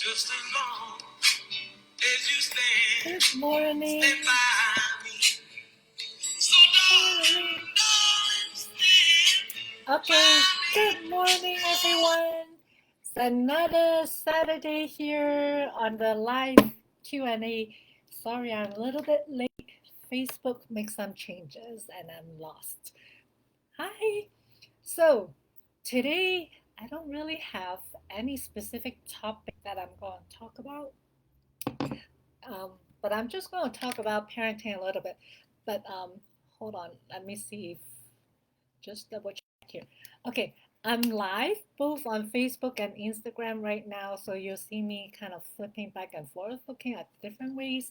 Just as long as you stand, Good morning. stand by me. So darling, stand Okay, by good me. morning, everyone. It's another Saturday here on the live Q&A. Sorry, I'm a little bit late. Facebook makes some changes and I'm lost. Hi. So, today I don't really have any specific topic that I'm going to talk about, um, but I'm just going to talk about parenting a little bit. But hold on, let me see if just double check here. Okay, I'm live both on Facebook and Instagram right now, so you'll see me kind of flipping back and forth, looking at different ways.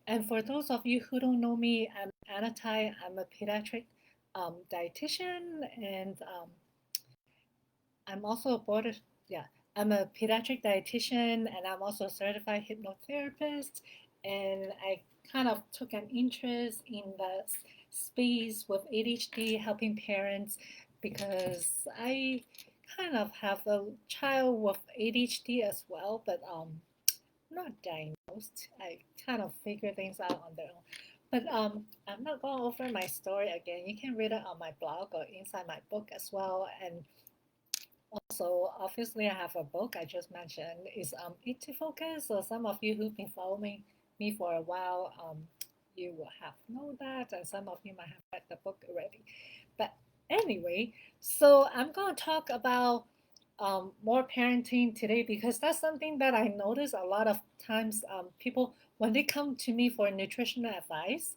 And for those of you who don't know me, I'm Anna Tai. I'm a pediatric dietitian, and I'm also a board. Yeah, I'm a pediatric dietitian, and I'm also a certified hypnotherapist. And I kind of took an interest in the space with ADHD, helping parents, because I kind of have a child with ADHD as well, but not diagnosed. I kind of figure things out on their own. But I'm not going over my story again. You can read it on my blog or inside my book as well. And also, obviously, I have a book I just mentioned. It's Eat to Focus. So some of you who've been following me for a while, you will have known that, and some of you might have read the book already. But anyway, so I'm going to talk about more parenting today because that's something that I notice a lot of times. People, when they come to me for nutritional advice,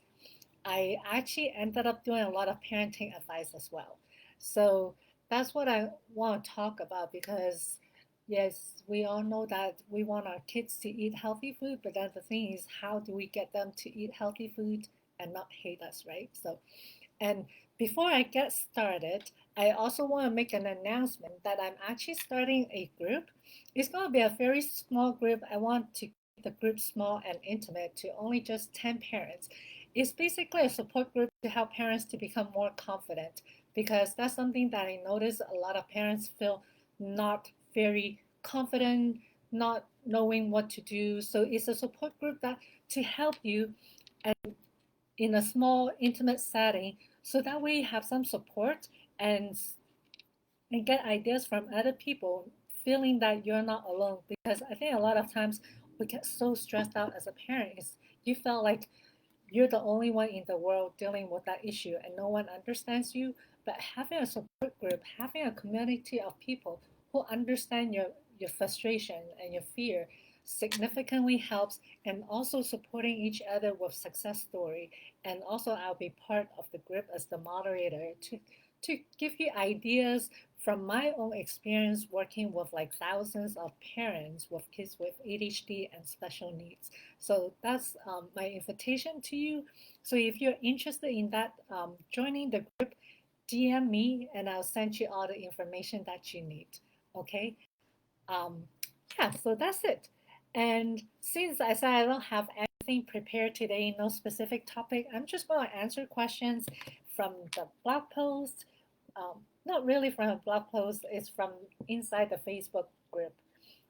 I actually ended up doing a lot of parenting advice as well. So that's what I want to talk about because, yes, we all know that we want our kids to eat healthy food, but then the thing is, how do we get them to eat healthy food and not hate us, right? So, and before I get started, I also want to make an announcement that I'm actually starting a group. It's going to be a very small group. I want to keep the group small and intimate to only just 10 parents. It's basically a support group to help parents to become more confident because that's something that I notice a lot of parents feel not very confident, not knowing what to do. So it's a support group that to help you and in a small intimate setting so that way you have some support and and get ideas from other people feeling that you're not alone because I think a lot of times we get so stressed out as a parent is you felt like you're the only one in the world dealing with that issue and no one understands you. But having a support group, having a community of people who understand your frustration and your fear significantly helps, and also supporting each other with success story. And also I'll be part of the group as the moderator to give you ideas from my own experience working with like thousands of parents with kids with ADHD and special needs. So that's my invitation to you. So if you're interested in that, joining the group, DM me and I'll send you all the information that you need. Okay. Um, yeah, so that's it. And since I said I don't have anything prepared today, no specific topic, I'm just going to answer questions from the blog post. Not really from a blog post, it's from inside the Facebook group.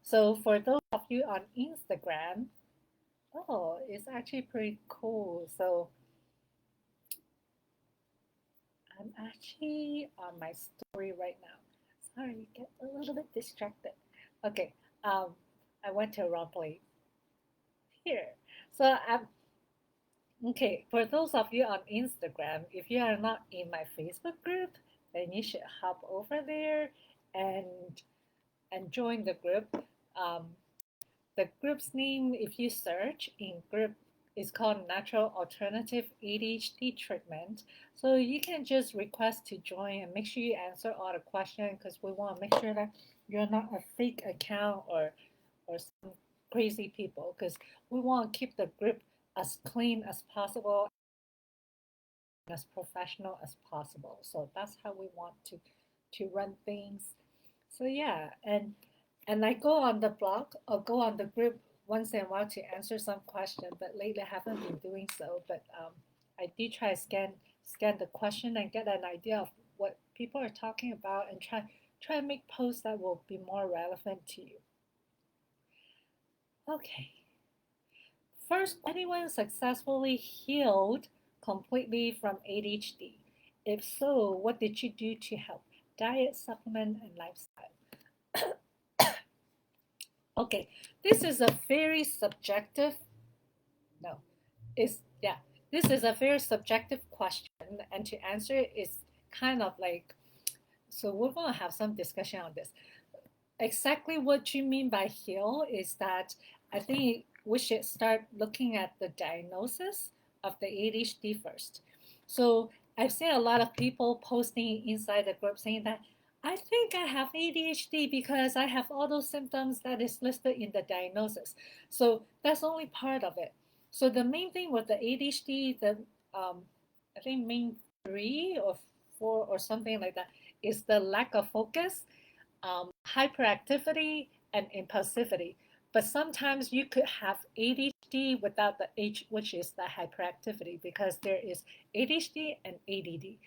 So for those of you on Instagram, oh, it's actually pretty cool. So I'm actually on my story right now. Sorry, get a little bit distracted. Okay, I went to a wrong place here. So I'm okay. For those of you on Instagram, if you are not in my Facebook group, then you should hop over there and join the group. Um, The group's name, if you search in group, is called Natural Alternative ADHD Treatment. So you can just request to join and make sure you answer all the questions because we want to make sure that you're not a fake account or some crazy people because we want to keep the group as clean as possible and as professional as possible. So that's how we want to run things. So yeah, and I go on the blog or go on the group once in a while to answer some question, but lately I haven't been doing so. But I do try to scan the question and get an idea of what people are talking about and try to make posts that will be more relevant to you. Okay. First, anyone successfully healed completely from ADHD? If so, what did you do to help? Diet, supplement, and lifestyle. Okay, this is a very subjective, no, is yeah, this is a very subjective question, and to answer it is kind of like, so we're gonna have some discussion on this. Exactly what you mean by heal is that I think we should start looking at the diagnosis of the ADHD first. So I've seen a lot of people posting inside the group saying that I think I have ADHD because I have all those symptoms that is listed in the diagnosis. So that's only part of it. So the main thing with the ADHD, the I think main three or four or something like that, is the lack of focus, hyperactivity, and impulsivity. But sometimes you could have ADHD without the H, which is the hyperactivity, because there is ADHD and ADD.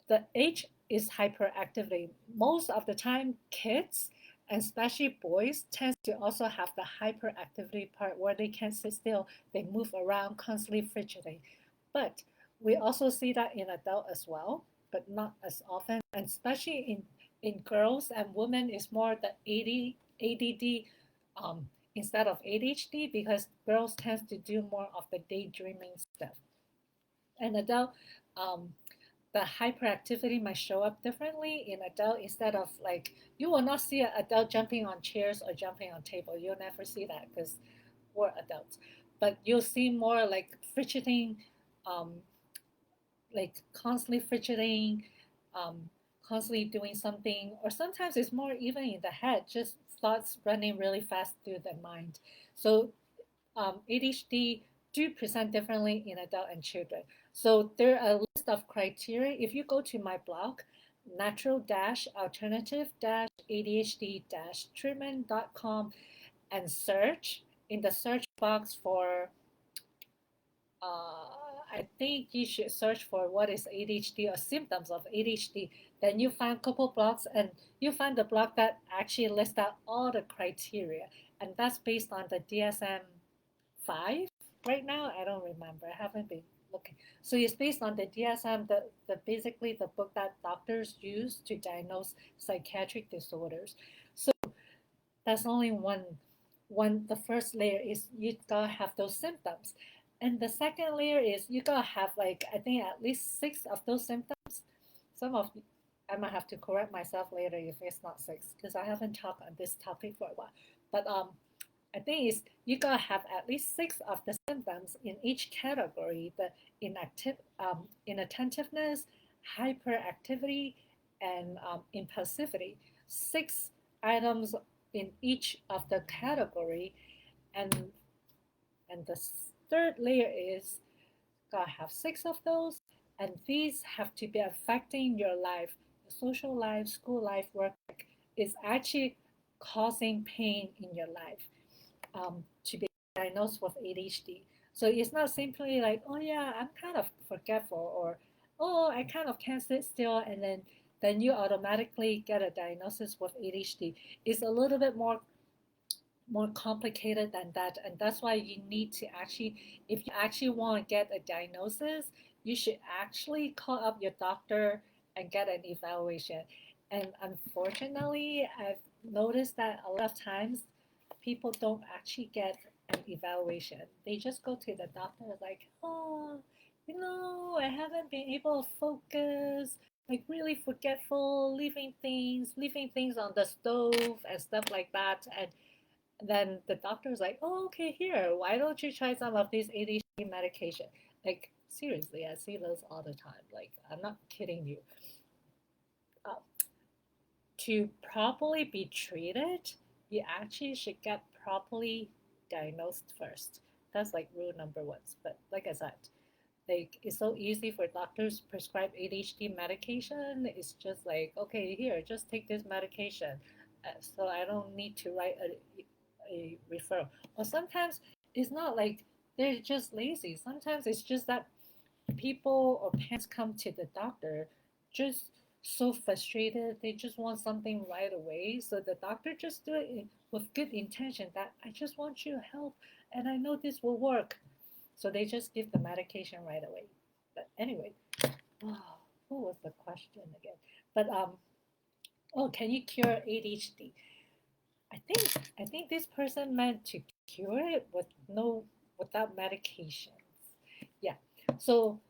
The H is hyperactivity. Most of the time, kids, and especially boys, tend to also have the hyperactivity part where they can't sit still, they move around, constantly fidgeting. But we also see that in adult as well, but not as often. And especially in girls and women, is more the ADD instead of ADHD, because girls tend to do more of the daydreaming stuff. And adult, um, the hyperactivity might show up differently in adult. Instead of like, you will not see an adult jumping on chairs or jumping on table. You'll never see that because we're adults. But you'll see more like fidgeting, um, like constantly fidgeting, um, constantly doing something, or sometimes it's more even in the head, just thoughts running really fast through the mind. So ADHD do present differently in adult and children. So there are a list of criteria. If you go to my blog, natural-alternative-ADHD-treatment.com, and search in the search box for, I think you should search for what is ADHD or symptoms of ADHD. Then you find a couple blogs, and you find the blog that actually lists out all the criteria. And that's based on the DSM-5 right now. I don't remember. I haven't been looking. So it's based on the DSM, the basically the book that doctors use to diagnose psychiatric disorders. So that's only one. The first layer is you gotta have those symptoms, and the second layer is you gotta have, like, I think at least six of those symptoms. Some of, I might have to correct myself later if it's not six, because I haven't talked on this topic for a while. But I think it's you gotta have at least six of the symptoms in each category: the inattentiveness, hyperactivity, and impulsivity. Six items in each of the category, and the third layer is gotta have six of those, and these have to be affecting your life, your social life, school life, work is actually causing pain in your life, to be diagnosed with ADHD. So it's not simply like, oh yeah, I'm kind of forgetful, or oh, I kind of can't sit still, and then you automatically get a diagnosis with ADHD. It's a little bit more complicated than that, and that's why you need to actually, if you actually want to get a diagnosis, you should actually call up your doctor and get an evaluation. And unfortunately, I've noticed that a lot of times people don't actually get an evaluation. They just go to the doctor like, oh, I haven't been able to focus, like really forgetful, leaving things on the stove and stuff like that. And then the doctor was like, oh, okay, here, why don't you try some of these ADHD medication? Like, seriously, I see those all the time. Like, I'm not kidding you. Uh, to properly be treated, you actually should get properly diagnosed first. That's like rule number one. But like I said, like it's so easy for doctors to prescribe ADHD medication. It's just like, okay, here, just take this medication. So I don't need to write a referral. Or sometimes it's not like they're just lazy. Sometimes it's just that people or parents come to the doctor just so frustrated. They just want something right away. So the doctor just do it with good intention that I just want you to help and I know this will work. So they just give the medication right away. But anyway, oh, what was the question again? But oh, can you cure ADHD? I think this person meant to cure it with no without medications. Yeah. So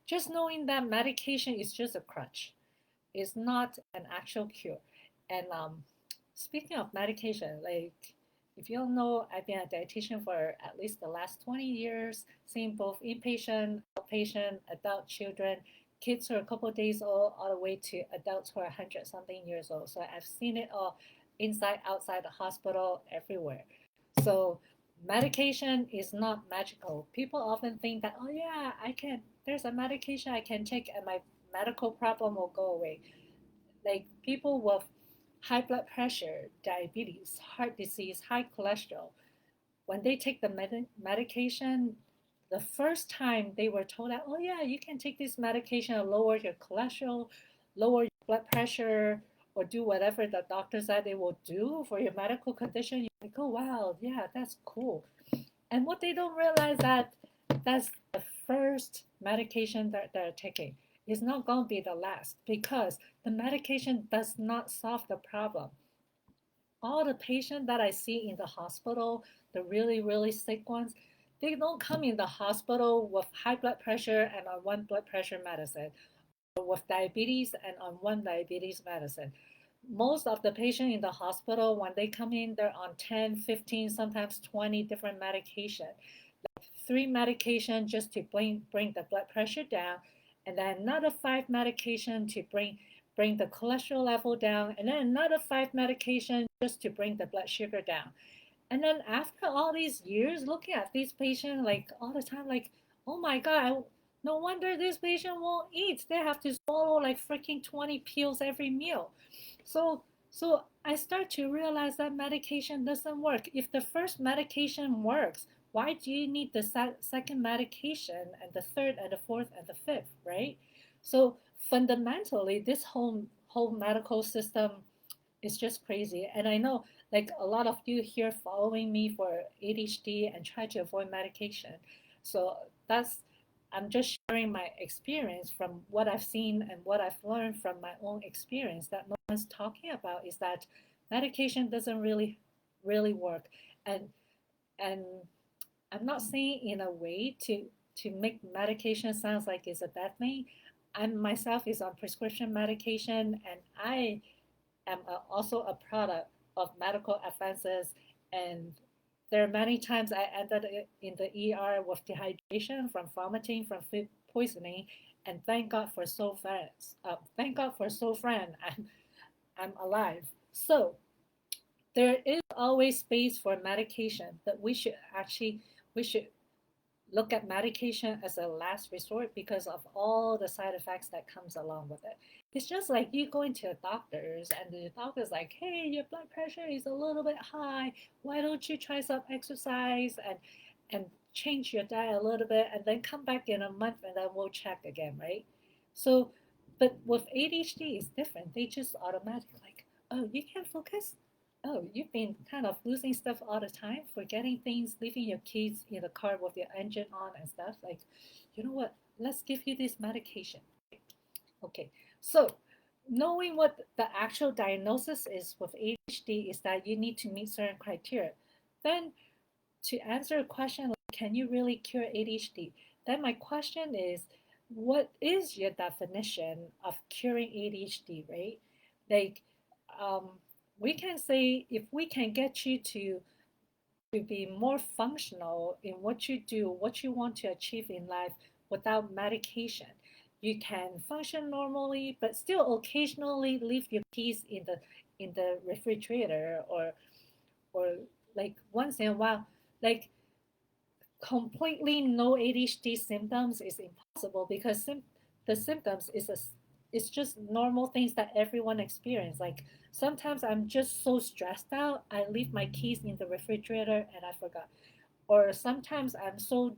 just knowing that medication is just a crutch, is not an actual cure. And speaking of medication, like if you don't know, I've been a dietitian for at least the last 20 years, seeing both inpatient, outpatient, adult children, kids who are a couple of days old, all the way to adults who are 100 something years old. So I've seen it all inside, outside the hospital, everywhere. So medication is not magical. People often think that, oh yeah, there's a medication I can take and my medical problem will go away. Like people with high blood pressure, diabetes, heart disease, high cholesterol, when they take the medication, the first time they were told that, oh yeah, you can take this medication and lower your cholesterol, lower your blood pressure, or do whatever the doctor said they will do for your medical condition. You're like, oh wow, yeah, that's cool. And what they don't realize that that's the first medication that they're taking. Is not going to be the last because the medication does not solve the problem. All the patients that I see in the hospital, the really, really sick ones, they don't come in the hospital with high blood pressure and on one blood pressure medicine, or with diabetes and on one diabetes medicine. Most of the patients in the hospital, when they come in, they're on 10, 15, sometimes 20 different medications. Three medication just to bring the blood pressure down, and then another five medication to bring the cholesterol level down, and then another five medication just to bring the blood sugar down. And then after all these years looking at these patients like all the time, like, oh my god, no wonder this patient won't eat. They have to swallow like freaking 20 pills every meal. So I start to realize that medication doesn't work. If the first medication works, why do you need the second medication and the third and the fourth and the fifth, right? So fundamentally, this whole medical system is just crazy. And I know like a lot of you here following me for ADHD and try to avoid medication. So that's I'm just sharing my experience from what I've seen and what I've learned from my own experience that no one's talking about is that medication doesn't really work. And and I'm not saying in a way to make medication sounds like it's a bad thing. I myself is on prescription medication and I am also a product of medical advances. And there are many times I ended in the ER with dehydration from vomiting from food poisoning. And thank God for so friends. Thank God for so friend. I'm alive. So there is always space for medication, but we should look at medication as a last resort because of all the side effects that comes along with it. It's just like you going to a doctor's and the doctor's like, hey, your blood pressure is a little bit high. Why don't you try some exercise and change your diet a little bit and then come back in a month and then we'll check again, right? So, but with ADHD, it's different. They just automatically like, oh, you can't focus. Oh, you've been kind of losing stuff all the time, forgetting things, leaving your kids in the car with your engine on and stuff. Like, you know what? Let's give you this medication. Okay, so knowing what the actual diagnosis is with ADHD is that you need to meet certain criteria. Then, to answer a question like, can you really cure ADHD? Then, my question is, what is your definition of curing ADHD, right? Like, um, we can say if we can get you to be more functional in what you do, what you want to achieve in life without medication. You can function normally, but still occasionally leave your keys in the refrigerator or like once in a while. Like completely no ADHD symptoms is impossible because the symptoms it's just normal things that everyone experiences. Like sometimes I'm just so stressed out, I leave my keys in the refrigerator and I forgot. Or sometimes I'm so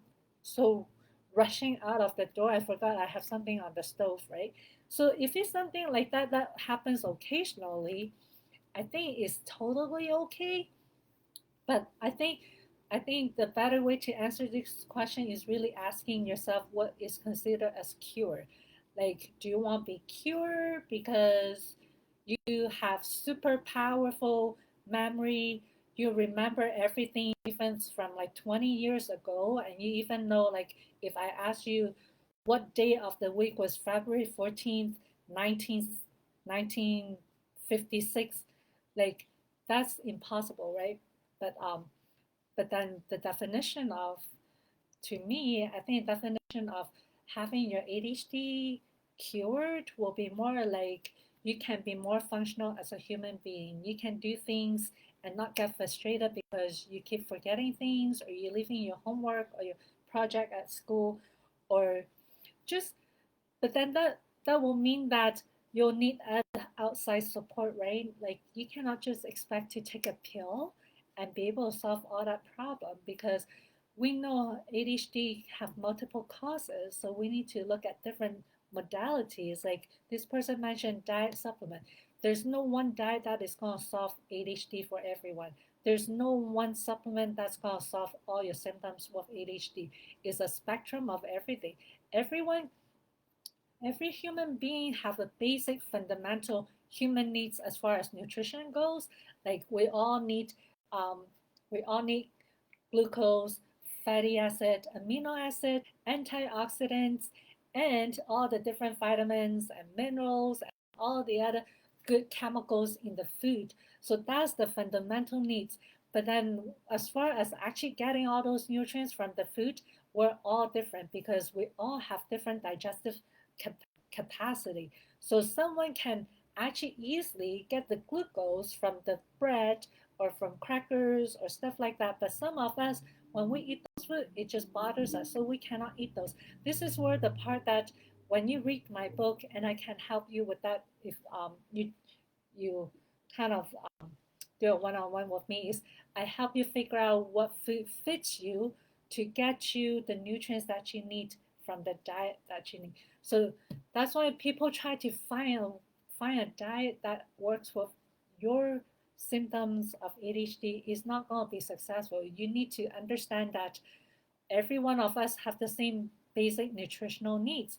rushing out of the door, I forgot I have something on the stove, right? So if it's something like that that happens occasionally, I think it's totally okay. But I think the better way to answer this question is really asking yourself what is considered as cure. Like, do you want to be cured because you have super powerful memory? You remember everything even from like 20 years ago, and you even know, like, if I ask you what day of the week was February 14th, 1956, like, that's impossible, right? But but then the definition of, to me, I think the definition of having your ADHD cured will be more like you can be more functional as a human being. You can do things and not get frustrated because you keep forgetting things, or you're leaving your homework or your project at school, or just, but then that will mean that you'll need outside support, right? Like, you cannot just expect to take a pill and be able to solve all that problem, because we know ADHD have multiple causes. So we need to look at different modalities. Like this person mentioned diet supplement. There's no one diet that is going to solve ADHD for everyone. There's no one supplement that's going to solve all your symptoms with ADHD. It's a spectrum of everything. Everyone Every human being have a basic fundamental human needs as far as nutrition goes. Like um, we all need glucose, fatty acid, amino acid, antioxidants, and all the different vitamins and minerals and all the other good chemicals in the food. So that's the fundamental needs. But then, as far as actually getting all those nutrients from the food, we're all different because we all have different digestive cap- capacity. So someone can actually easily get the glucose from the bread or from crackers or stuff like that. But some of us, when we eat those food, it just bothers us, so we cannot eat those. This is where the part that when you read my book, and I can help you with that if you kind of do a one-on-one with me, is I help you figure out what food fits you to get you the nutrients that you need from the diet that you need. So that's why people try to find a diet that works with your symptoms of ADHD is not going to be successful. You need to understand that every one of us have the same basic nutritional needs.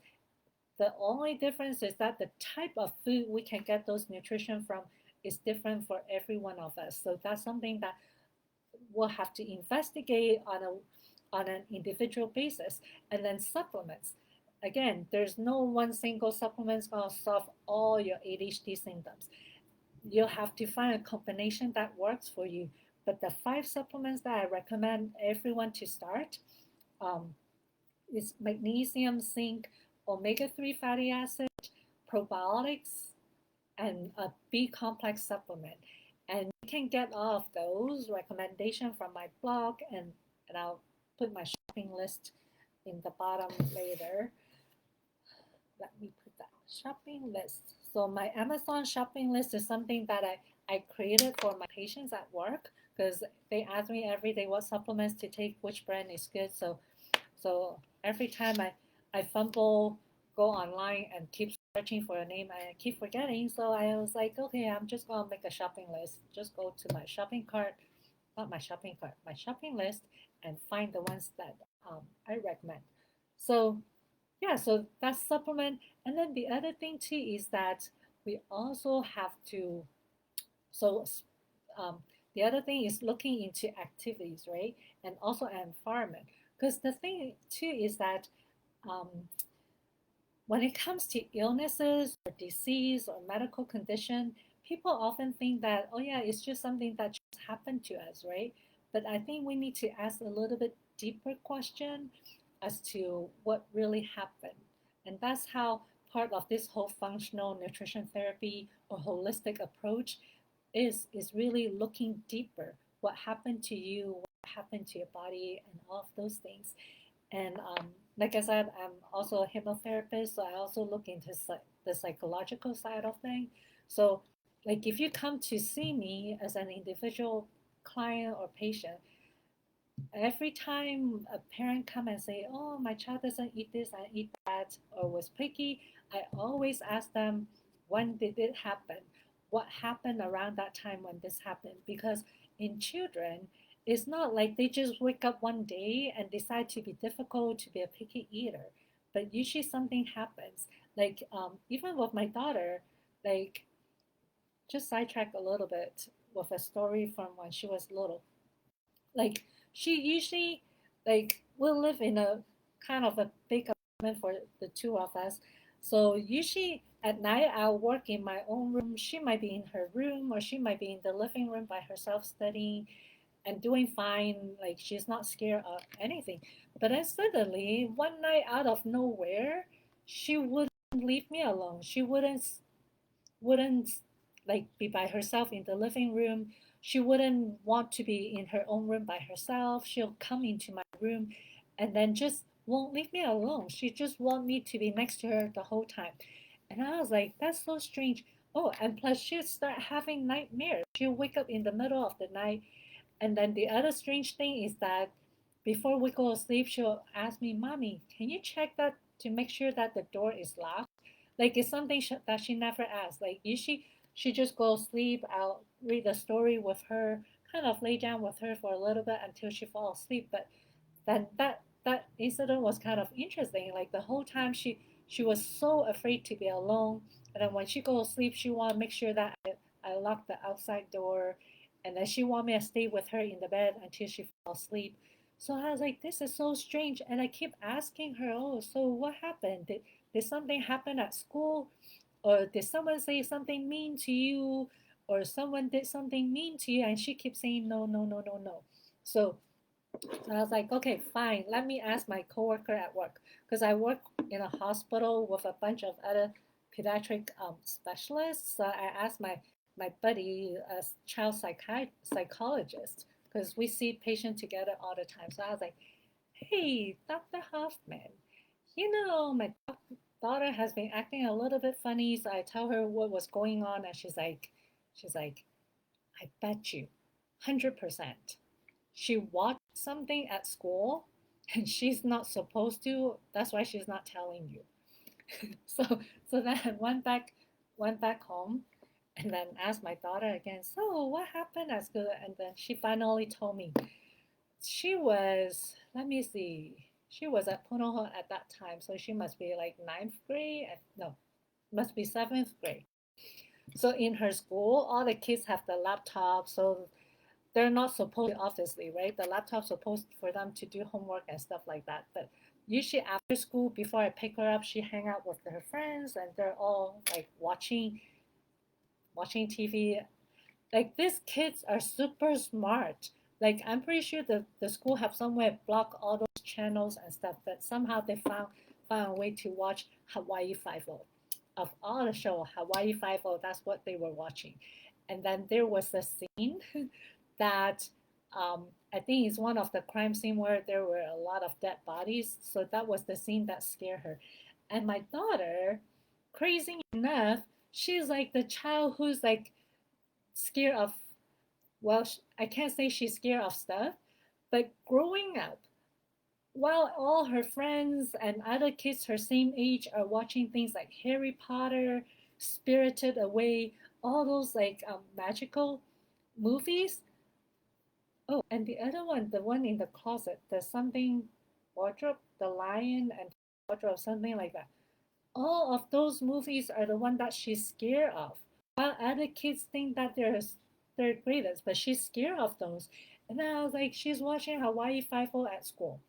The only difference is that the type of food we can get those nutrition from is different for every one of us. So that's something that we'll have to investigate on an individual basis. And then supplements. Again, there's no one single supplement going to solve all your ADHD symptoms. You'll have to find a combination that works for you. But the 5 supplements that I recommend everyone to start um, is magnesium, zinc, omega-3 fatty acid, probiotics, and a B complex supplement. And you can get all of those recommendations from my blog, and I'll put my shopping list in the bottom later. Let me put that shopping list. So my Amazon shopping list is something that I created for my patients at work, because they ask me every day what supplements to take, which brand is good. So every time I fumble, go online and keep searching for a name, I keep forgetting. So I was like, okay, I'm just gonna make a shopping list. Just go to my shopping cart, not my shopping cart, my shopping list, and find the ones that I recommend. So yeah, so that's supplement. And then the other thing too is that we also have to, so um, the other thing is looking into activities, right? And also environment. Because the thing too is that um, when it comes to illnesses or disease or medical condition, people often think that, oh yeah, it's just something that just happened to us, right? But I think we need to ask a little bit deeper question as to what really happened. And that's how part of this whole functional nutrition therapy or holistic approach is really looking deeper. What happened to you? What happened to your body? And all of those things. And like I said, I'm also a hypnotherapist, so I also look into the psychological side of things. So, like, if you come to see me as an individual client or patient, Every time a parent come and say, "Oh, my child doesn't eat this and eat that," or was picky, I always ask them, when did it happen? What happened around that time when this happened? Because in children, it's not like they just wake up one day and decide to be difficult, to be a picky eater. But usually something happens. Like even with my daughter, like just sidetrack a little bit with a story from when she was little. Like she usually like will live in a kind of a big apartment for the two of us. So usually at night I'll work in my own room. She might be in her room or she might be in the living room by herself studying and doing fine. Like she's not scared of anything. But then suddenly one night out of nowhere, she wouldn't leave me alone. She wouldn't like be by herself in the living room. She wouldn't want to be in her own room by herself. She'll come into my room and then just won't leave me alone. She just want me to be next to her the whole time. And I was like, that's so strange. Oh, and plus she'll start having nightmares. She'll wake up in the middle of the night. And then the other strange thing is that before we go to sleep, she'll ask me, Mommy, can you check that to make sure that the door is locked? Like it's something that she never asks. Like usually she just goes sleep. I'll read a story with her, kind of lay down with her for a little bit until she falls asleep. But then that incident was kind of interesting. Like the whole time she was so afraid to be alone. And then when she goes to sleep, she want to make sure that I lock the outside door. And then she want me to stay with her in the bed until she falls asleep. So I was like, this is so strange. And I keep asking her, oh, so what happened? Did something happen at school? Or did someone say something mean to you? Or someone did something mean to you? And she keeps saying, no, no, no, no, no. So so I was like, okay, fine. Let me ask my coworker at work because I work in a hospital with a bunch of other pediatric specialists. So I asked my buddy, a child psychologist, because we see patients together all the time. So I was like, hey, Dr. Hoffman, my daughter has been acting a little bit funny. So I tell her what was going on, and she's like, I bet you, 100%. She watched something at school and she's not supposed to. That's why she's not telling you. So so then I went back home and then asked my daughter again, so what happened at school? And then she finally told me she was, let me see, she was at Punoho at that time. So she must be like ninth grade. No, must be seventh grade. So in her school, all the kids have the laptop. So they're not supposed to, obviously, right? The laptop's supposed for them to do homework and stuff like that. But usually after school, before I pick her up, she hang out with her friends and they're all like watching TV. Like these kids are super smart. Like I'm pretty sure the school have somewhere block all those channels and stuff, but somehow they found a way to watch Hawaii Five O. Of all the show, Hawaii Five O, that's what they were watching. And then there was a scene that I think is one of the crime scene where there were a lot of dead bodies. So that was the scene that scared her. And my daughter, crazy enough, she's like the child who's like scared of, well, I can't say she's scared of stuff, but growing up, while all her friends and other kids her same age are watching things like Harry Potter, Spirited Away, all those like magical movies. Oh, and the other one, the one in the closet, there's something wardrobe, the lion and wardrobe, something like that. All of those movies are the one that she's scared of. While other kids think that they're third graders, but she's scared of those. And then I was like, she's watching Hawaii Five-O at school.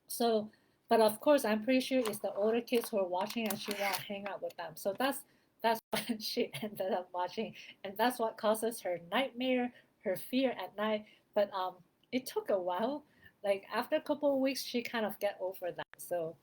So, but of course, I'm pretty sure it's the older kids who are watching, and she want to hang out with them. So that's what she ended up watching, and that's what causes her nightmare, her fear at night. But it took a while. Like after a couple of weeks, she kind of get over that. So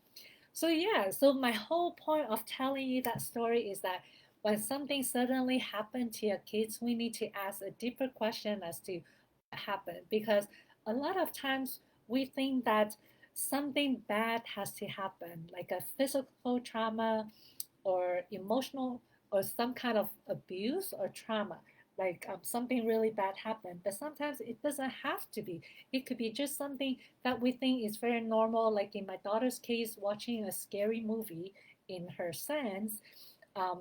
yeah, so my whole point of telling you that story is that when something suddenly happened to your kids, we need to ask a deeper question as to what happened, because a lot of times we think that something bad has to happen, like a physical trauma or emotional or some kind of abuse or trauma. like something really bad happened, but sometimes it doesn't have to be. It could be just something that we think is very normal, like in my daughter's case, watching a scary movie in her sense. um,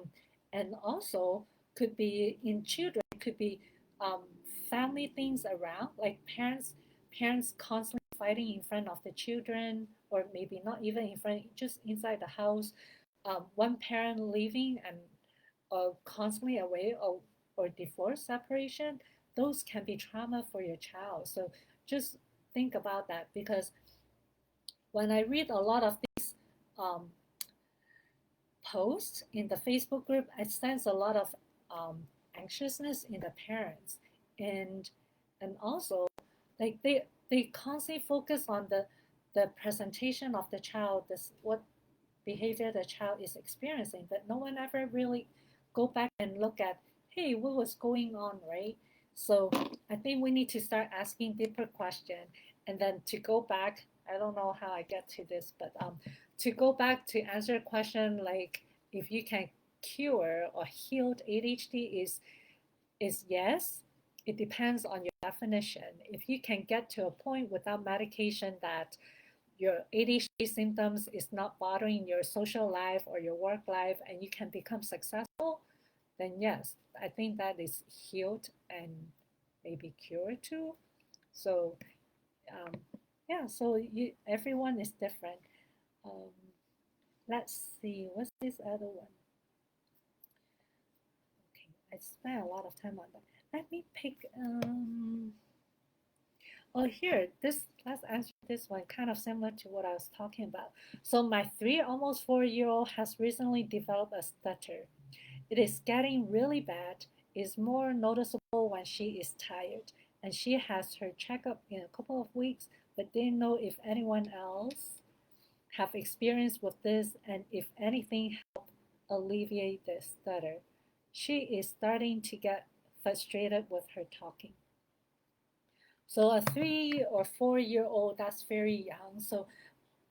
and also could be in children, could be um, family things around, like parents constantly fighting in front of the children, or maybe not even in front, just inside the house. One parent leaving and constantly away, or divorce, separation, those can be trauma for your child. So just think about that, because when I read a lot of these um, posts in the Facebook group, I sense a lot of um, anxiousness in the parents, and also like they constantly focus on the presentation of the child, this what behavior the child is experiencing, but no one ever really go back and look at, hey, what was going on, right? So I think we need to start asking deeper question, and then to go back, I don't know how I get to this, but to go back to answer a question like if you can cure or heal ADHD is yes. It depends on your definition. If you can get to a point without medication that your ADHD symptoms is not bothering your social life or your work life, and you can become successful, then yes, I think that is healed and maybe cured too. So um, yeah, so everyone is different. Um, let's see, what's this other one? Okay, I spent a lot of time on that. Let me pick. Oh, here, this, let's answer this one, kind of similar to what I was talking about. So my 3, almost 4 year old has recently developed a stutter. It is getting really bad. It's more noticeable when she is tired, and she has her checkup in a couple of weeks, but didn't know if anyone else have experience with this and if anything help alleviate the stutter. She is starting to get frustrated with her talking. So a 3 or 4 year old, that's very young. So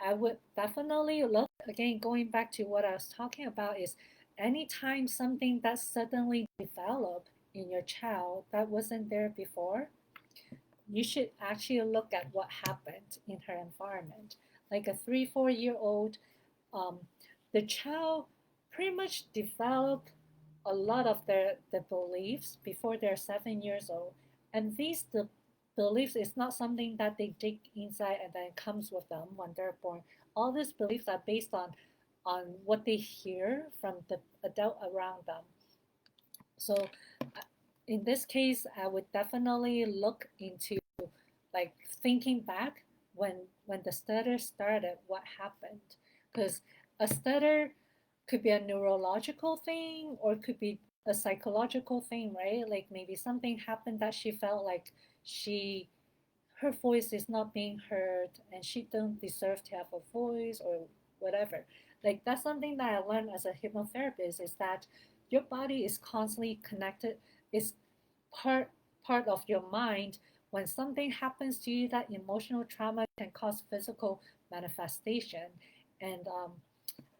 I would definitely look, again, going back to what I was talking about, is anytime something that suddenly developed in your child that wasn't there before, you should actually look at what happened in her environment. Like a 3, 4 year old, um, the child pretty much developed a lot of the beliefs before they're 7 years old. And the beliefs is not something that they dig inside and then comes with them when they're born. All these beliefs are based on what they hear from the adult around them. So in this case, I would definitely look into, like, thinking back when the stutter started, what happened, because a stutter could be a neurological thing or could be a psychological thing, right? Like maybe something happened that she felt like she her voice is not being heard and she don't deserve to have a voice or whatever. Like that's something that I learned as a hypnotherapist, is that your body is constantly connected, is part part of your mind. When something happens to you, that emotional trauma can cause physical manifestation. And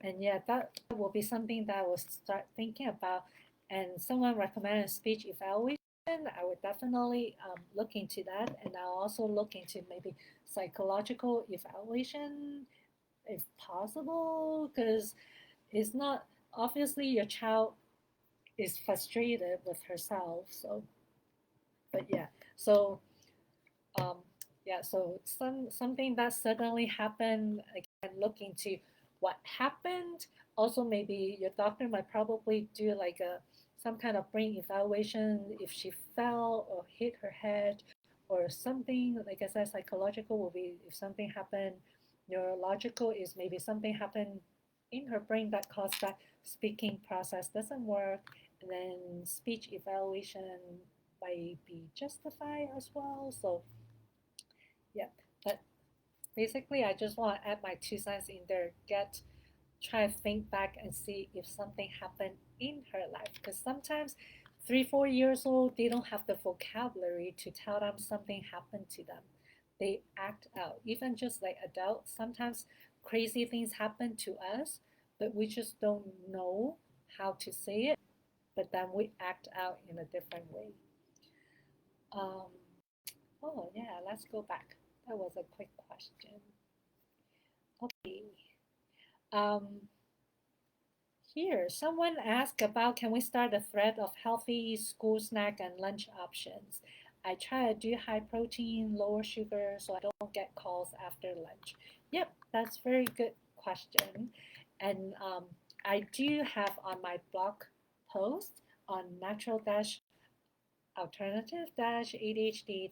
and yeah, that will be something that I will start thinking about. And someone recommended speech evaluation. I would definitely look into that, and I'll also look into maybe psychological evaluation if possible, because it's not, obviously your child is frustrated with herself. So, but yeah, so um, yeah, so something that suddenly happened, again, look into what happened. Also, maybe your doctor might probably do like a some kind of brain evaluation if she fell or hit her head or something. Like I said, psychological will be if something happened. Neurological is maybe something happened in her brain that caused that speaking process doesn't work. And then speech evaluation might be justified as well. So yeah, but basically, I just want to add my 2 cents in there. Try to think back and see if something happened in her life. Because sometimes 3, 4 years old, they don't have the vocabulary to tell them something happened to them. They act out. Even just like adults, sometimes crazy things happen to us, but we just don't know how to say it. but then we act out in a different way. Um, oh, yeah, let's go back. That was a quick question. Okay. Um, Here, someone asked about can we start a thread of healthy school snack and lunch options? I try to do high protein, lower sugar, so I don't get calls after lunch. Yep, that's very good question. And I do have on my blog post on natural alternative ADHD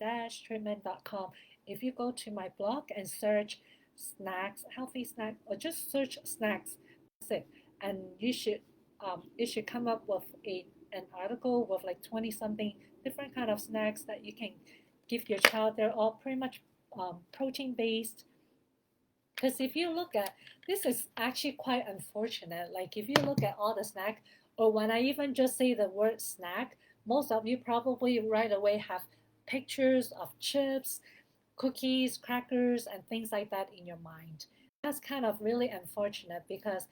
treatment.com. If you go to my blog and search snacks, healthy snack, or just search snacks, that's it. And you should it should come up with an article with like 20 something different kind of snacks that you can give your child. They're all pretty much protein based. Because if you look at this is actually quite unfortunate. Like if you look at all the snack, or when I even just say the word snack, most of you probably right away have pictures of chips, cookies, crackers, and things like that in your mind. That's kind of really unfortunate because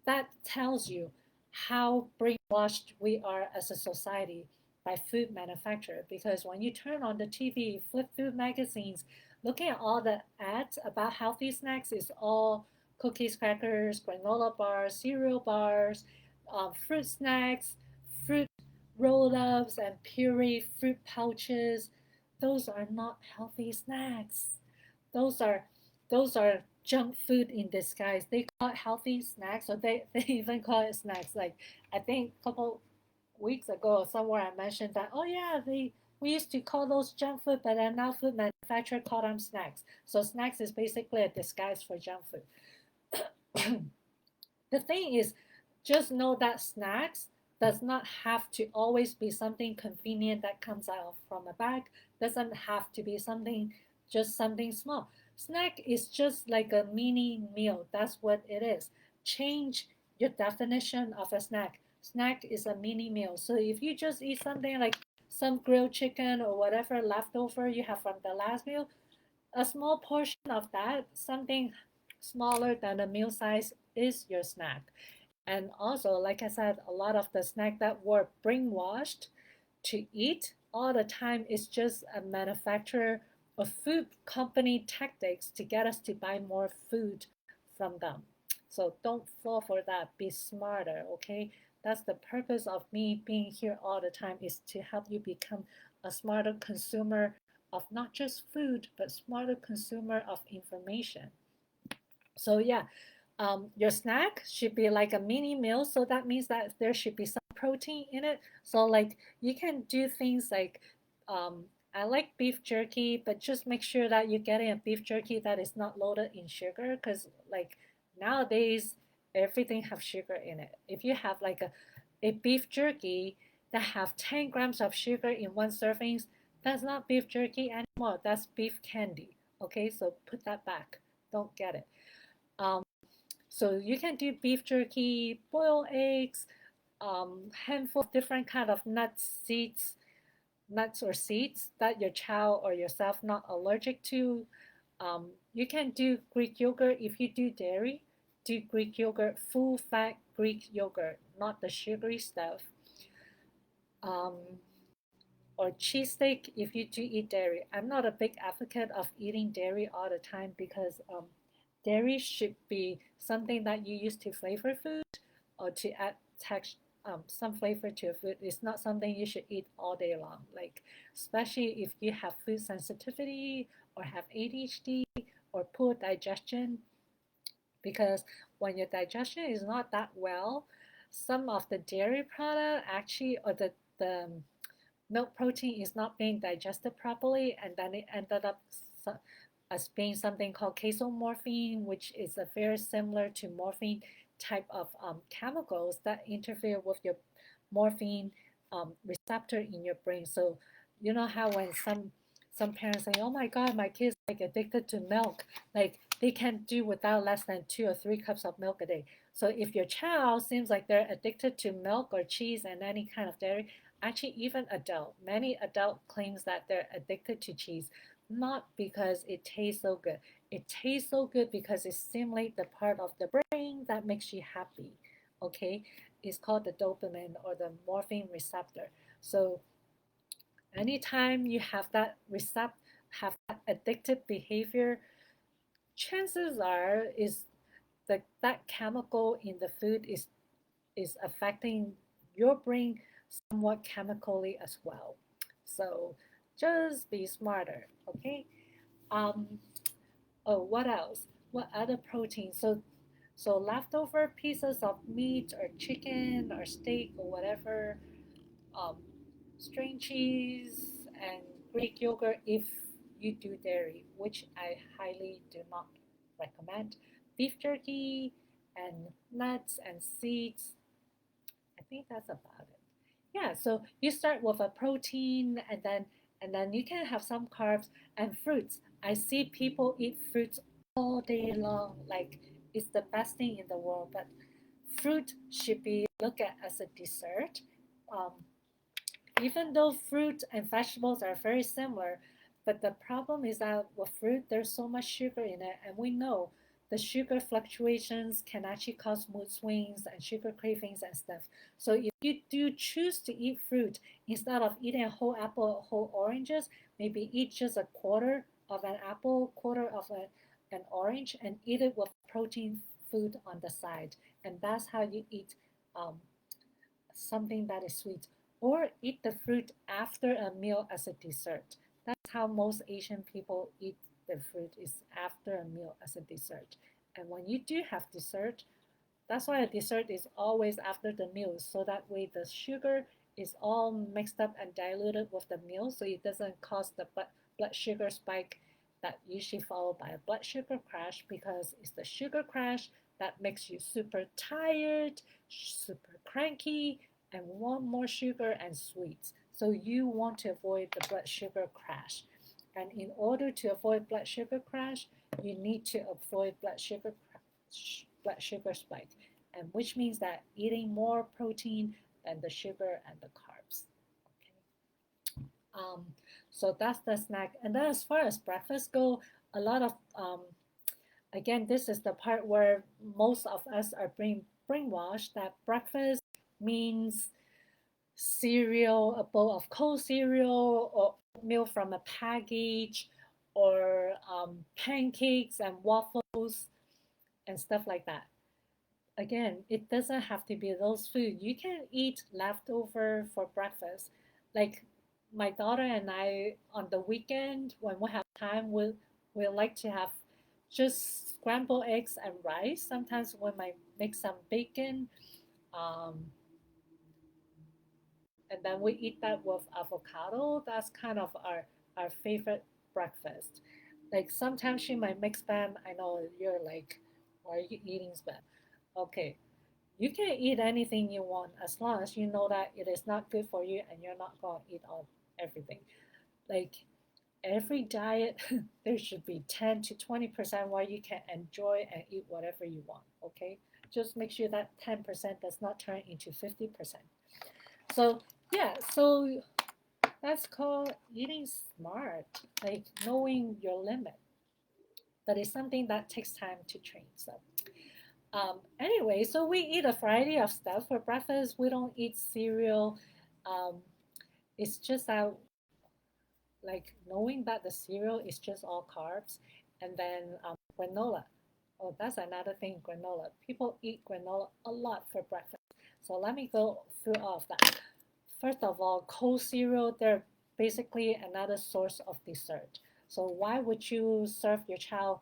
that tells you how brainwashed we are as a society by food manufacturer. Because when you turn on the TV, flip through magazines, looking at all the ads about healthy snacks is all cookies, crackers, granola bars, cereal bars, fruit snacks, fruit roll-ups, and puree fruit pouches. Those are not healthy snacks. Those are those are junk food in disguise. They call it healthy snacks, or they even call it snacks. Like I think a couple weeks ago somewhere I mentioned that, oh yeah, we used to call those junk food, but then now food manufacturer call them snacks. So snacks is basically a disguise for junk food. The thing is, just know that snacks does not have to always be something convenient that comes out from a bag. Doesn't have to be something just something small. Snack is just like a mini meal. That's what it is. Change your definition of a snack. Snack is a mini meal. So if you just eat something like some grilled chicken or whatever leftover you have from the last meal, a small portion of that, something smaller than a meal size, is your snack. And also, like I said, a lot of the snack that were brainwashed to eat all the time is just a manufacturer or food company tactics to get us to buy more food from them. So don't fall for that. Be smarter, okay? That's the purpose of me being here all the time, is to help you become a smarter consumer of not just food, but smarter consumer of information. So yeah, your snack should be like a mini meal. So that means that there should be some protein in it. So like you can do things like, I like beef jerky, but just make sure that you're getting a beef jerky that is not loaded in sugar, because like nowadays everything have sugar in it. If you have like a beef jerky that have 10 grams of sugar in one serving, that's not beef jerky anymore. That's beef candy. Okay, so put that back. Don't get it. Um, so you can do beef jerky, boiled eggs, handful of different kind of nuts or seeds that your child or yourself not allergic to. You can do Greek yogurt if you do dairy. Do Greek yogurt, full fat Greek yogurt, not the sugary stuff. Um, or cheesesteak if you do eat dairy. I'm not a big advocate of eating dairy all the time because dairy should be something that you use to flavor food or to add some flavor to a food. It's not something you should eat all day long. Like especially if you have food sensitivity or have ADHD or poor digestion, because when your digestion is not that well, some of the dairy product actually or the milk protein is not being digested properly, and then it ended up as being something called casomorphine, which is a very similar to morphine type of chemicals that interfere with your morphine receptor in your brain. So you know how when some parents say, "Oh my God, my kid's like addicted to milk," like they can't do without less than 2 or 3 cups of milk a day. So if your child seems like they're addicted to milk or cheese and any kind of dairy, actually even many adult claims that they're addicted to cheese, not because it tastes so good. It tastes so good because it stimulates the part of the brain that makes you happy. Okay, is called the dopamine or the morphine receptor. So anytime you have that have that addictive behavior, chances are is that chemical in the food is affecting your brain somewhat chemically as well. So just be smarter, okay? Um, oh, what else? What other proteins? So leftover pieces of meat or chicken or steak or whatever, um, string cheese and Greek yogurt if you do dairy, which I highly do not recommend. Beef jerky and nuts and seeds. I think that's about it. Yeah, so you start with a protein and then you can have some carbs and fruits. I see people eat fruits all day long, like it's the best thing in the world. But fruit should be looked at as a dessert. Um, Even though fruit and vegetables are very similar, but the problem is that with fruit, there's so much sugar in it, and we know the sugar fluctuations can actually cause mood swings and sugar cravings and stuff. So if you do choose to eat fruit, instead of eating a whole apple or whole oranges, maybe eat just a quarter of an apple, quarter of an orange, and eat it with protein food on the side. And that's how you eat um, something that is sweet, or eat the fruit after a meal as a dessert. That's how most Asian people eat their fruit, is after a meal as a dessert. And when you do have dessert, that's why a dessert is always after the meal, so that way the sugar is all mixed up and diluted with the meal, so it doesn't cause the blood sugar spike that usually followed by a blood sugar crash, because it's the sugar crash that makes you super tired, super cranky, and want more sugar and sweets. So you want to avoid the blood sugar crash. And in order to avoid blood sugar crash, you need to avoid blood sugar spike, and which means that eating more protein than the sugar and the carbs. Okay. So that's the snack. And then as far as breakfast go, a lot of again, this is the part where most of us are brainwashed that breakfast means cereal, a bowl of cold cereal, or oatmeal from a package, or pancakes and waffles and stuff like that. Again, it doesn't have to be those food. You can eat leftover for breakfast. Like my daughter and I on the weekend when we have time, we like to have just scrambled eggs and rice. Sometimes we might make some bacon, um, and then we eat that with avocado. That's kind of our favorite breakfast. Like sometimes she might make spam. I know you're like, why are you eating spam? Okay, you can eat anything you want as long as you know that it is not good for you and you're not going to eat all everything. Like every diet, there should be 10 to 20% where you can enjoy and eat whatever you want. Okay, just make sure that 10% does not turn into 50%. So yeah, so that's called eating smart, like knowing your limit. But it's something that takes time to train. So anyway, so we eat a variety of stuff for breakfast. We don't eat cereal. Um, it's just that, like, knowing that the cereal is just all carbs. And then granola. Oh, that's another thing, granola. People eat granola a lot for breakfast. So let me go through all of that. First of all, cold cereal, they're basically another source of dessert. So why would you serve your child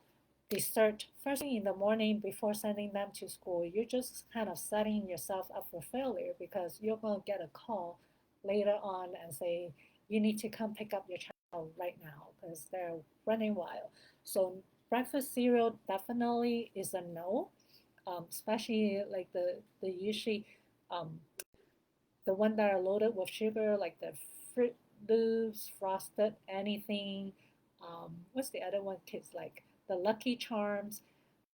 dessert first thing in the morning before sending them to school? You're just kind of setting yourself up for failure, because you're going to get a call later on and say, you need to come pick up your child right now because they're running wild. So breakfast cereal definitely is a no, especially like the usually um, the one that are loaded with sugar, like the Fruit Loops, Frosted anything. What's the other one kids like? The Lucky Charms.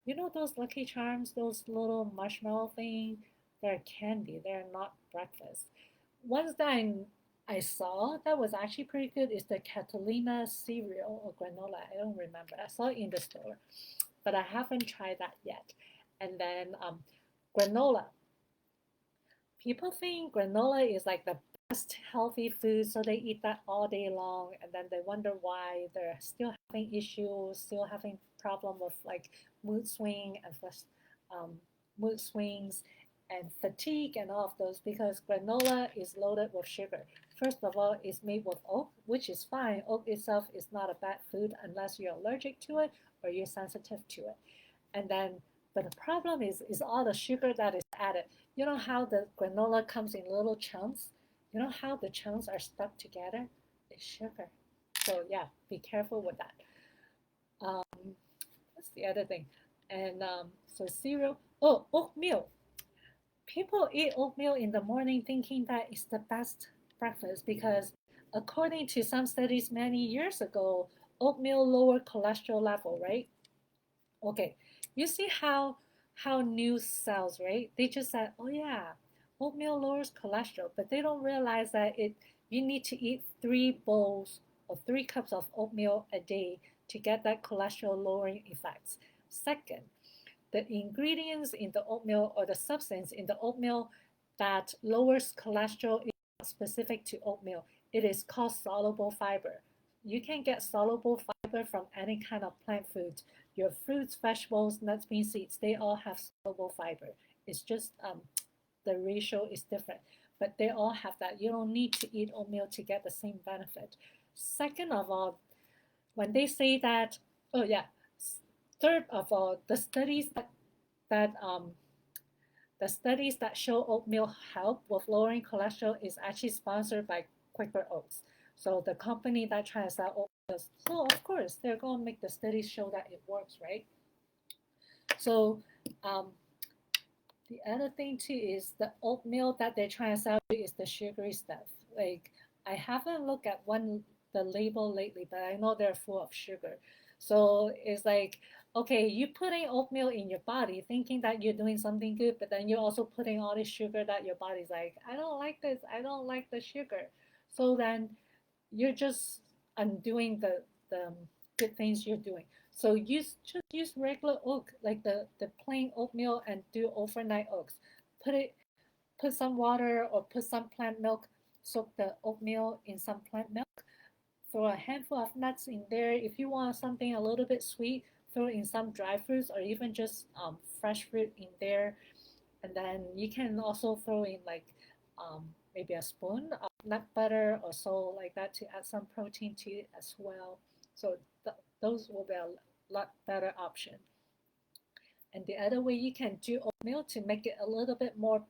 You know those Lucky Charms, those little marshmallow thing? They're candy. They're not breakfast. Ones that I saw that was actually pretty good is the Catalina cereal or granola. I don't remember. I saw it in the store, but I haven't tried that yet. And then granola. People think granola is like the best healthy food, so they eat that all day long, and then they wonder why they're still having issues, still having problem with like mood swing and um, mood swings and fatigue and all of those because granola is loaded with sugar. First of all, it's made with oat, which is fine. Oat itself is not a bad food unless you're allergic to it or you're sensitive to it. And then, but the problem is all the sugar that is added. You know how the granola comes in little chunks? You know how the chunks are stuck together? It's sugar. So yeah, be careful with that. Um, that's the other thing. And so cereal. Oh, oatmeal. People eat oatmeal in the morning thinking that it's the best breakfast because according to some studies many years ago, oatmeal lower cholesterol level, right? Okay, you see how news sells, right? They just said, "Oh yeah, oatmeal lowers cholesterol," but they don't realize that it you need to eat 3 bowls or 3 cups of oatmeal a day to get that cholesterol lowering effects. Second, the ingredients in the oatmeal or the substance in the oatmeal that lowers cholesterol is not specific to oatmeal. It is called soluble fiber. You can get soluble fiber from any kind of plant food. Your fruits, vegetables, nuts, beans, seeds, they all have soluble fiber. It's just the ratio is different, but they all have that. You don't need to eat oatmeal to get the same benefit. Second of all, when they say that, oh yeah, third of all, that the studies that show oatmeal help with lowering cholesterol is actually sponsored by Quaker Oats. So the company that tries to sell oatmeal, so of course they're going to make the studies show that it works, right? So um, the other thing too is the oatmeal that they're trying to sell you is the sugary stuff. Like I haven't looked at the label lately, but I know they're full of sugar. So it's like, okay, you putting oatmeal in your body thinking that you're doing something good, but then you're also putting all this sugar that your body's like, I don't like this, I don't like the sugar. So then you're just undoing the good things you're doing. So use regular oat, like the plain oatmeal, and do overnight oats. Put some water or put some plant milk. Soak the oatmeal in some plant milk. Throw a handful of nuts in there. If you want something a little bit sweet, throw in some dry fruits or even just fresh fruit in there. And then you can also throw in like maybe a spoon of nut butter or so like that to add some protein to it as well. So those will be a lot better option. And the other way you can do oatmeal to make it a little bit more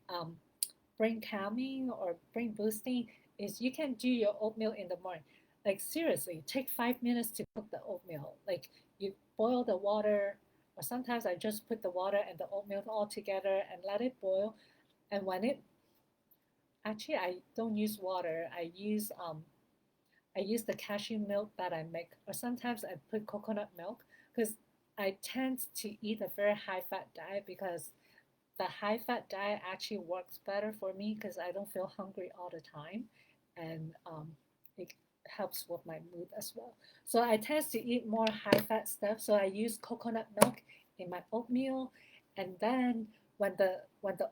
um, brain calming or brain boosting is you can do your oatmeal in the morning. Like seriously, take 5 minutes to cook the oatmeal. Like you boil the water, or sometimes I just put the water and the oatmeal all together and let it boil. And when it actually I don't use water. I use the cashew milk that I make, or sometimes I put coconut milk because I tend to eat a very high fat diet because the high fat diet actually works better for me because I don't feel hungry all the time, and it helps with my mood as well. So I tend to eat more high fat stuff. So I use coconut milk in my oatmeal, and then when the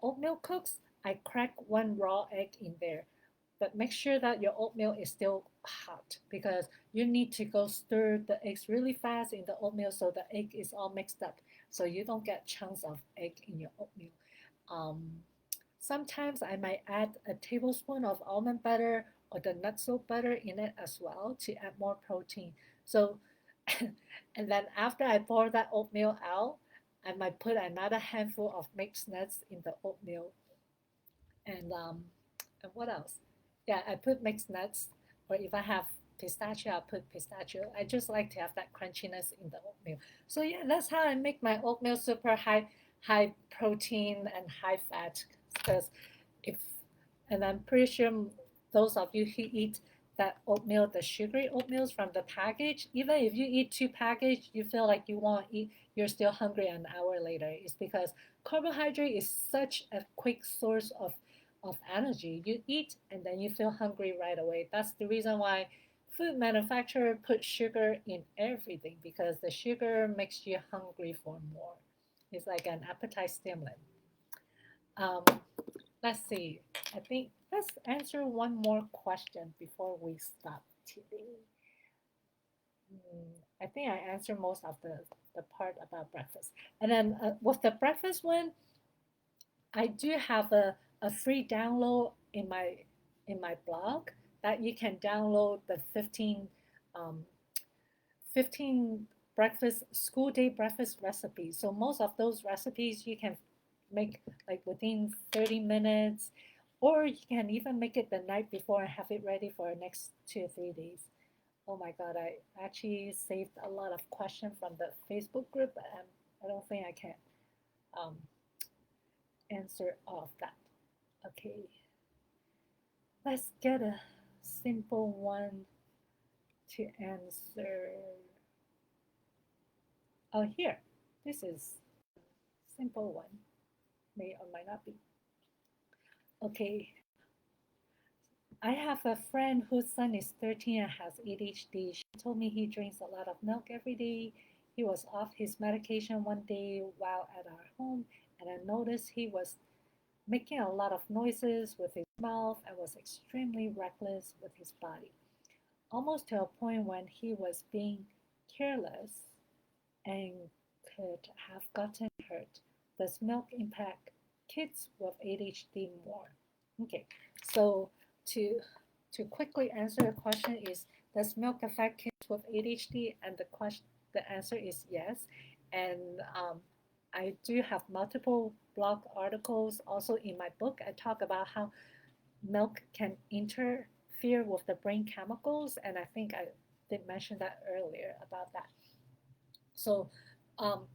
oatmeal cooks, I crack 1 raw egg in there. But make sure that your oatmeal is still hot because you need to go stir the eggs really fast in the oatmeal so the egg is all mixed up so you don't get chunks of egg in your oatmeal. Um, Sometimes I might add a tablespoon of almond butter or the nutso butter in it as well to add more protein. So, and then after I pour that oatmeal out, I might put another handful of mixed nuts in the oatmeal. And what else? Yeah, I put mixed nuts, or if I have pistachio, I put pistachio. I just like to have that crunchiness in the oatmeal. So yeah, that's how I make my oatmeal super high protein and high fat. Because if and I'm pretty sure those of you who eat that oatmeal, the sugary oatmeals from the package, even if you eat 2 packages, you feel like you want to eat, you're still hungry an hour later. It's because carbohydrate is such a quick source of energy. You eat and then you feel hungry right away. That's the reason why food manufacturer put sugar in everything because the sugar makes you hungry for more. It's like an appetite stimulant. Um, Let's see. I think let's answer one more question before we stop today. I think I answered most of the part about breakfast. And then with the breakfast one, I do have a free download in my blog that you can download the um, 15 breakfast school day breakfast recipes. So most of those recipes you can make like within 30 minutes, or you can even make it the night before and have it ready for the next 2 or 3 days. Oh my God, I actually saved a lot of questions from the Facebook group, and I don't think I can um, answer all of that. Okay, let's get a simple one to answer. Oh, here. This is simple one. May or might not be. Okay, I have a friend whose son is 13 and has ADHD. She told me he drinks a lot of milk every day. He was off his medication one day while at our home, and I noticed he was making a lot of noises with his mouth and was extremely reckless with his body, almost to a point when he was being careless and could have gotten hurt. Does milk impact kids with ADHD more? Okay, so to to quickly answer the question is, does milk affect kids with ADHD? And the answer is yes. And I do have multiple blog articles. Also in my book, I talk about how milk can interfere with the brain chemicals, and I think I did mention that earlier about that. So, um,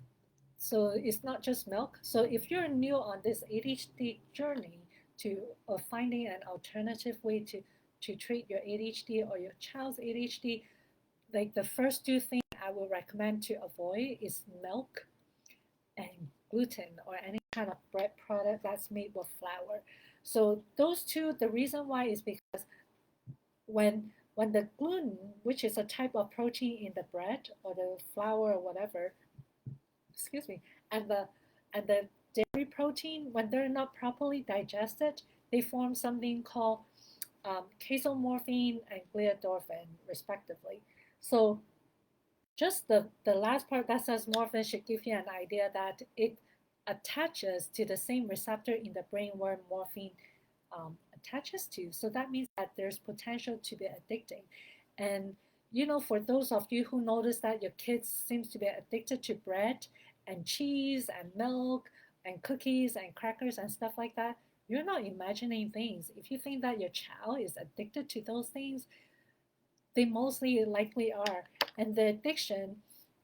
so it's not just milk. So if you're new on this ADHD journey to finding an alternative way to treat your ADHD or your child's ADHD, like the first two things I would recommend to avoid is milk and gluten or any kind of bread product that's made with flour. So those two, the reason why is because when the gluten, which is a type of protein in the bread or the flour or whatever, excuse me, and the dairy protein, when they're not properly digested, they form something called casomorphine and gliadorphin, respectively. So just the last part that says morphine should give you an idea that it attaches to the same receptor in the brain where morphine attaches to. So that means that there's potential to be addicting. And for those of you who notice that your kids seems to be addicted to bread and cheese and milk and cookies and crackers and stuff like that, you're not imagining things. If you think that your child is addicted to those things, they mostly likely are. And the addiction,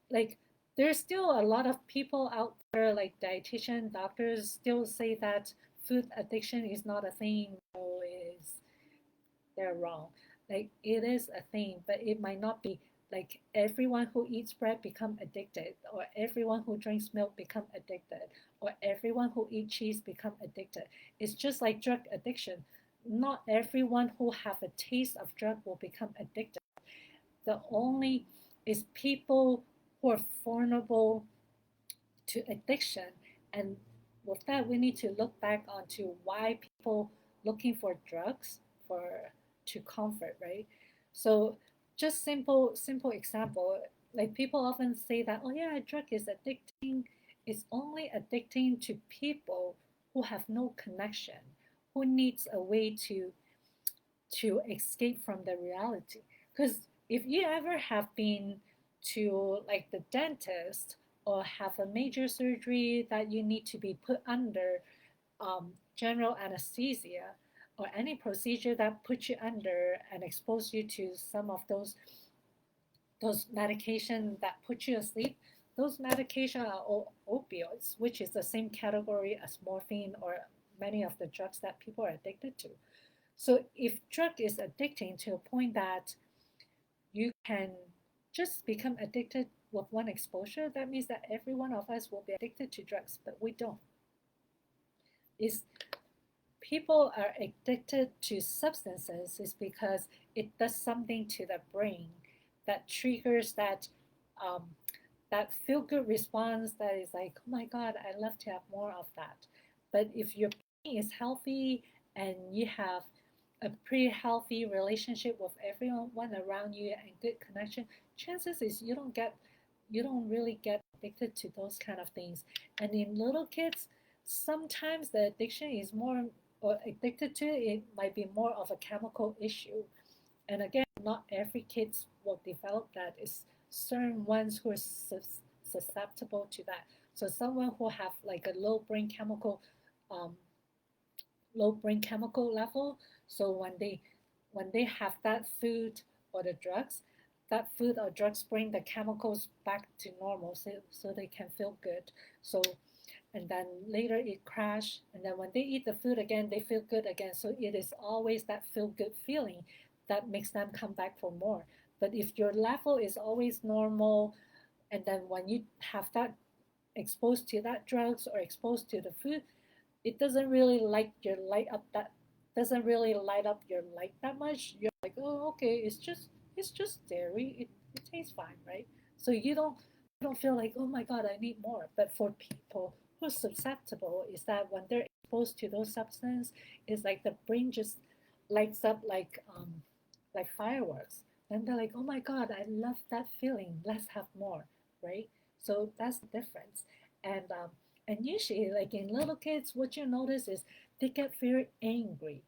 like there's still a lot of people out there, like dietitian doctors, still say that food addiction is not a thing. No, it is. They're wrong. Like it is a thing, but it might not be. Like everyone who eats bread become addicted, or everyone who drinks milk become addicted, or everyone who eats cheese become addicted. It's just like drug addiction. Not everyone who have a taste of drug will become addicted. The only is people who are vulnerable to addiction. And with that, we need to look back onto why people looking for drugs for to comfort, right? So just simple example, like people often say that, oh yeah, a drug is addicting. It's only addicting to people who have no connection, who needs a way to escape from the reality. Because if you ever have been to like the dentist or have a major surgery that you need to be put under general anesthesia, or any procedure that puts you under and expose you to some of those medications that put you asleep, those medications are all opioids, which is the same category as morphine or many of the drugs that people are addicted to. So if drug is addicting to a point that you can just become addicted with one exposure, that means that every one of us will be addicted to drugs, but we don't. Is people are addicted to substances is because it does something to the brain that triggers um, that feel good response that is like, oh my God, I love to have more of that. But if your is healthy and you have a pretty healthy relationship with everyone around you and good connection, chances is you don't really get addicted to those kind of things. And in little kids, sometimes the addiction is more or addicted to it might be more of a chemical issue. And again, not every kids will develop that. It's certain ones who are susceptible to that. So someone who have like a um, low brain chemical level. So when they have that food or the drugs, that food or drugs bring the chemicals back to normal, so they can feel good. So and then later it crash, and then when they eat the food again they feel good again. So it is always that feel good feeling that makes them come back for more. But if your level is always normal, and then when you have that exposed to that drugs or exposed to the food, it doesn't really light up your light that much. You're like, oh, okay, it's just dairy. It tastes fine, right? So you don't feel like, oh my god, I need more. But for people who are susceptible, is that when they're exposed to those substances, it's like the brain just lights up like fireworks. And they're like, oh my god, I love that feeling. Let's have more, right? So that's the difference. And usually, like in little kids, what you notice is they get very angry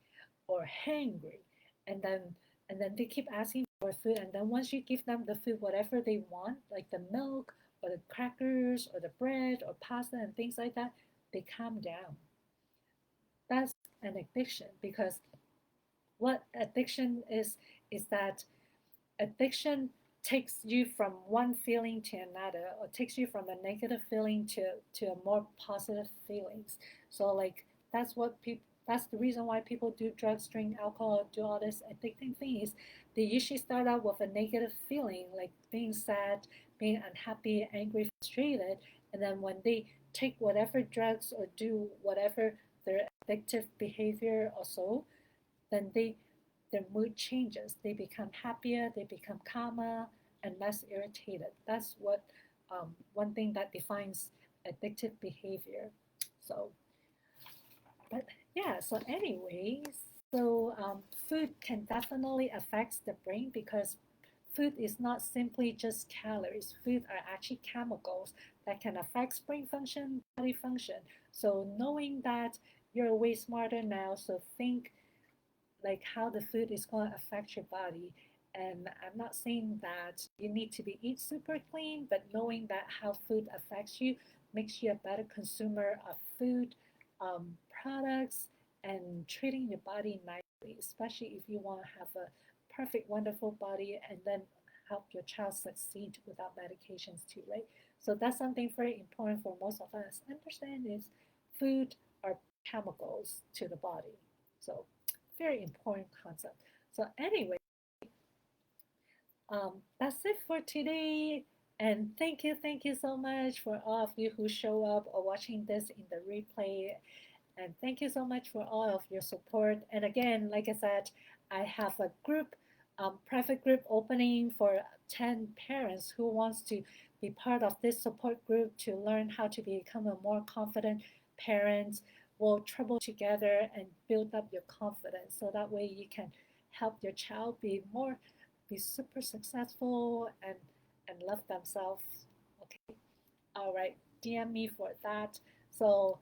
or hangry, and then they keep asking for food. And then once you give them the food, whatever they want, like the milk or the crackers or the bread or pasta and things like that, they calm down. That's an addiction, because what addiction is that addiction takes you from one feeling to another, or takes you from a negative feeling to a more positive feelings. So like that's the reason why people do drugs, drink alcohol, do all this addicting things. They usually start out with a negative feeling, like being sad, being unhappy, angry, frustrated. And then when they take whatever drugs or do whatever their addictive behavior or so, then their mood changes. They become happier, they become calmer, and less irritated. That's what one thing that defines addictive behavior. So, but yeah. So, anyways, food can definitely affect the brain, because food is not simply just calories. Food are actually chemicals that can affect brain function, body function. So, knowing that, you're way smarter now. So think like how the food is going to affect your body. And I'm not saying that you need to be eat super clean, but knowing that how food affects you makes you a better consumer of food, products, and treating your body nicely, especially if you want to have a perfect, wonderful body and then help your child succeed without medications too, right? So that's something very important for most of us. Understand is food are chemicals to the body. So very important concept. So anyway, that's it for today. And thank you so much for all of you who show up or watching this in the replay. And thank you so much for all of your support. And again, like I said, I have a group, private group opening for 10 parents who wants to be part of this support group to learn how to become a more confident parent. We'll trouble together and build up your confidence, so that way you can help your child be super successful and love themselves. Okay. All right. DM me for that. So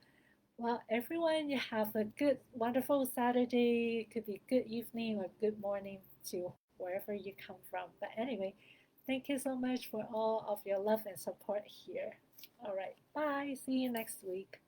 well, everyone, you have a good, wonderful Saturday. It could be good evening or good morning to wherever you come from. But anyway, thank you so much for all of your love and support here. All right, bye. See you next week.